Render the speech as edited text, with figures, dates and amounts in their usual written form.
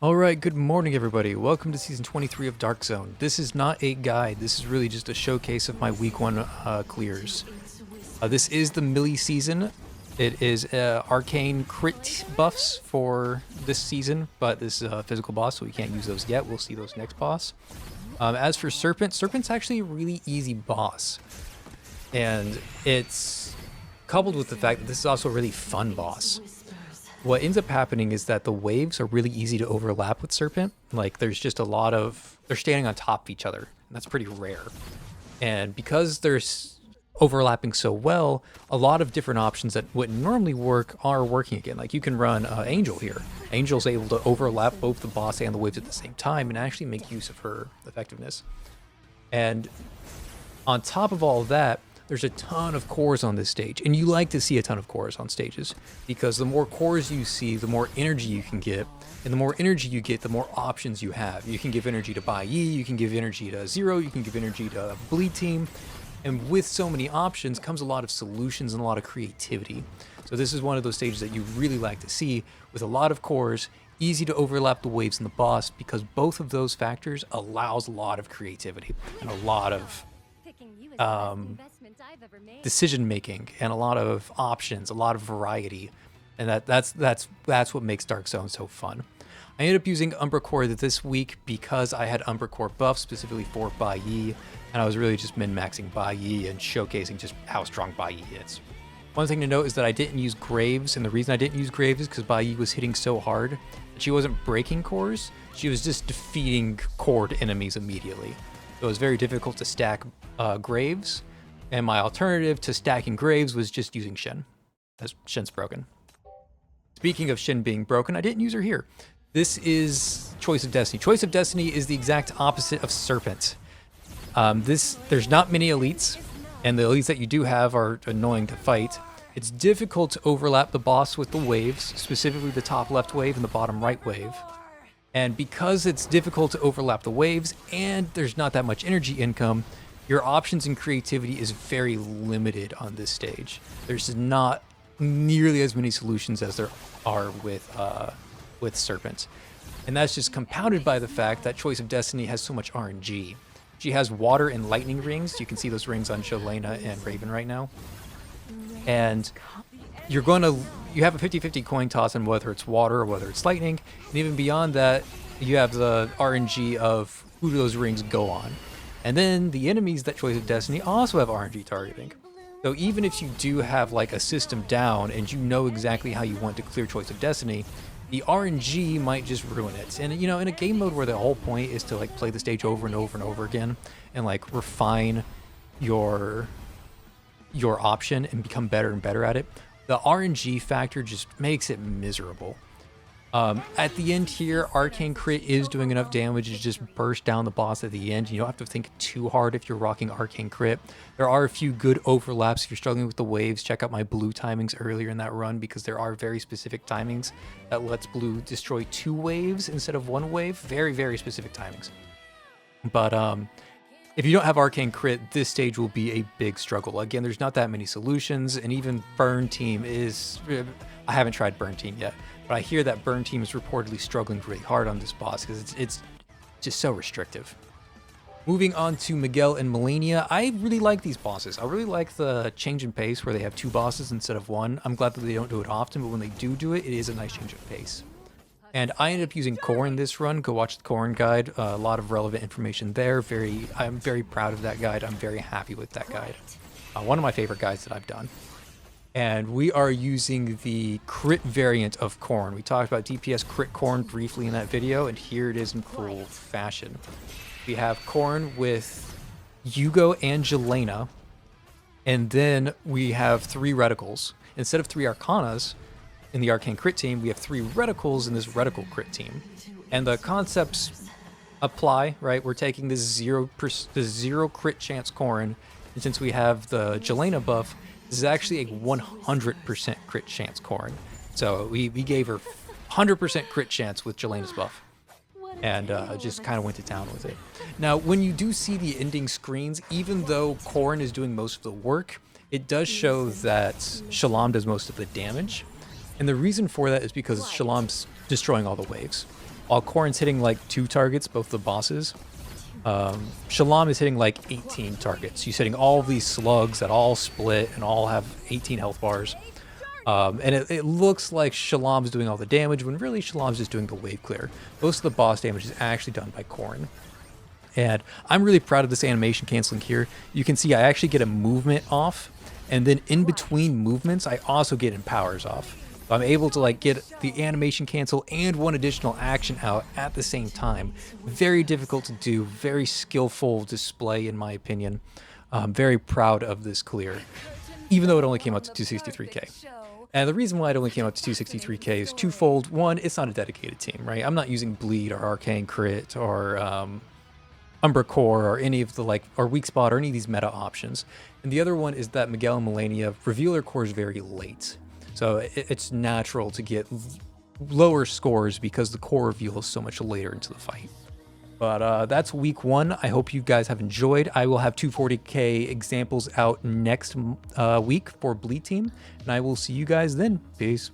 Alright, good morning everybody. Welcome to Season 23 of Dark Zone. This is not a guide, this is really just a showcase of my Week 1 clears. This is the melee season. It is ArcaneCrit buffs for this season, but this is a physical boss, so we can't use those yet. We'll see those next boss. As for Serpent, Serpent's actually a really easy boss. And it's coupled with the fact that this is also a really fun boss. What ends up happening is that the waves are really easy to overlap with Serpent. Like, there's just a lot of... they're standing on top of each other, and that's pretty rare. And because they're overlapping so well, a lot of different options that wouldn't normally work are working again. Like, you can run Angel here. Angel's able to overlap both the boss and the waves at the same time and actually make use of her effectiveness. And on top of all of that, there's a ton of cores on this stage, and you like to see a ton of cores on stages because the more cores you see, the more energy you can get, and the more energy you get, the more options you have. You can give energy to Bai Yi, you can give energy to Zero, you can give energy to Bleed Team, and with so many options comes a lot of solutions and a lot of creativity. So this is one of those stages that you really like to see with a lot of cores, easy to overlap the waves and the boss because both of those factors allows a lot of creativity and a lot of decision making and a lot of options, a lot of variety, and that's what makes Dark Zone so fun. I ended up using UmbraCore this week because I had UmbraCore buff specifically for Bai Yi, and I was really just min-maxing Bai Yi and showcasing just how strong Bai Yi is. One thing to note is that I didn't use Graves, and the reason I didn't use Graves is because Bai Yi was hitting so hard that she wasn't breaking cores, she was just defeating cored enemies immediately. So it was very difficult to stack Graves, and my alternative to stacking Graves was just using Shen, as Shen's broken. Speaking of Shen being broken, I didn't use her here. This is Choice of Destiny. Choice of Destiny is the exact opposite of Serpent. There's not many elites, and the elites that you do have are annoying to fight. It's difficult to overlap the boss with the waves, specifically the top left wave and the bottom right wave. And because it's difficult to overlap the waves and there's not that much energy income, your options and creativity is very limited on this stage. There's not nearly as many solutions as there are with Serpent. And that's just compounded by the fact that Choice of Destiny has so much RNG. She has water and lightning rings. You can see those rings on Shalom and Raven right now. And you have a 50-50 coin toss on whether it's water or whether it's lightning. And even beyond that, you have the RNG of who those rings go on. And then the enemies that Choice of Destiny also have RNG targeting. So even if you do have like a system down and you know exactly how you want to clear Choice of Destiny, the RNG might just ruin it. And you know, in a game mode where the whole point is to like play the stage over and over and over again and like refine your option and become better and better at it, the RNG factor just makes it miserable. At the end here, ArcaneCrit is doing enough damage to just burst down the boss at the end. You don't have to think too hard if you're rocking ArcaneCrit. There are a few good overlaps. If you're struggling with the waves, check out my blue timings earlier in that run because there are very specific timings that lets blue destroy 2 waves instead of 1 wave. Very, very specific timings. But if you don't have ArcaneCrit, this stage will be a big struggle. Again, there's not that many solutions, and even Burn Team is... I haven't tried Burn Team yet, but I hear that Burn Team is reportedly struggling really hard on this boss because it's just so restrictive. Moving on to Miguel and Melania, I really like these bosses. I really like the change in pace where they have 2 bosses instead of 1. I'm glad that they don't do it often, but when they do it, it is a nice change of pace. And I ended up using Korryn this run. Go watch the Korryn guide. A lot of relevant information there. I'm very proud of that guide. I'm very happy with that guide. One of my favorite guides that I've done. And we are using the crit variant of Korryn. We talked about DPS crit Korryn briefly in that video, and here it is in full fashion. We have Korryn with Yugo and Jelena, and then we have 3 reticles. Instead of 3 Arcanas in the ArcaneCrit team, we have 3 reticles in this reticle crit team. And the concepts apply, right? We're taking this 0 crit chance Korryn, and since we have the Jelena buff, this is actually a 100% crit chance Korryn. So we gave her 100% crit chance with Jelena's buff. And just kind of went to town with it. Now, when you do see the ending screens, even though Korryn is doing most of the work, it does show that Shalom does most of the damage. And the reason for that is because Shalom's destroying all the waves. while Korryn's hitting like 2 targets, both the bosses. Shalom is hitting like 18 targets. He's hitting all of these slugs that all split and all have 18 health bars. And it looks like Shalom's doing all the damage when really Shalom's just doing the wave clear. Most of the boss damage is actually done by Korryn. And I'm really proud of this animation canceling here. You can see I actually get a movement off, and then in between movements I also get empowers off. So I'm able to like get the animation cancel and one additional action out at the same time. Very difficult to do, very skillful display in my opinion. I'm very proud of this clear, even though it only came out to 263k. And the reason why it only came out to 263k is twofold. One, it's not a dedicated team, right? I'm not using Bleed or ArcaneCrit or UmbraCore or any of the like, or Weak Spot or any of these meta options. And the other one is that Miguel and Melania reveal their cores very late. So it's natural to get lower scores because the core reveal is so much later into the fight. But that's week 1. I hope you guys have enjoyed. I will have 240k examples out next week for Bleed Team, and I will see you guys then. Peace.